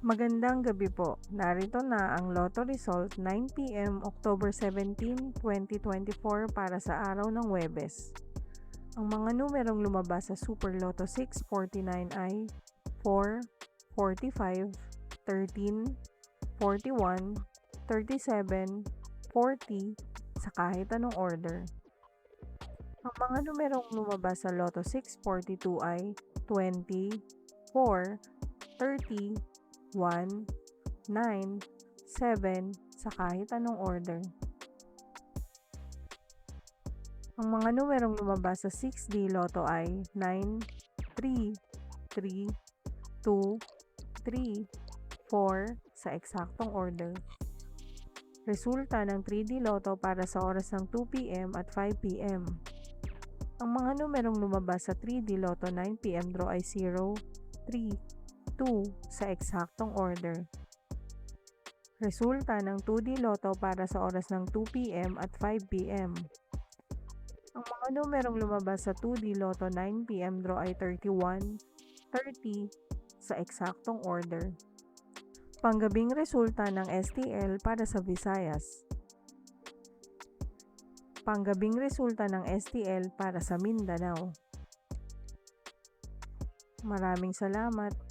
Magandang gabi po. Narito na ang Lotto result 9 p.m. October 17, 2024 para sa araw ng Huwebes. Ang mga numerong lumabas sa Super Lotto 649 ay 4, 45, 13, 41, 37, 40 sa kahit anong order. Ang mga numerong lumabas sa Lotto 642 ay 20, 4, 30, 1, 9, 7 sa kahit anong order. Ang mga numerong lumabas sa 6D Lotto ay 9, 3, 3, 2, 3, 4 sa eksaktong order. Resulta ng 3D Lotto para sa oras ng 2 p.m. at 5 p.m. Ang mga numerong lumabas sa 3D Lotto 9 p.m. draw ay 0, 3, 2 sa eksaktong order. Resulta ng 2D Lotto para sa oras ng 2 p.m. at 5 p.m. Ang mga numerong lumabas sa 2D Lotto 9 p.m. draw ay 31, 30 sa eksaktong order. Panggabing resulta ng STL para sa Visayas. Panggabing resulta ng STL para sa Mindanao. Maraming salamat.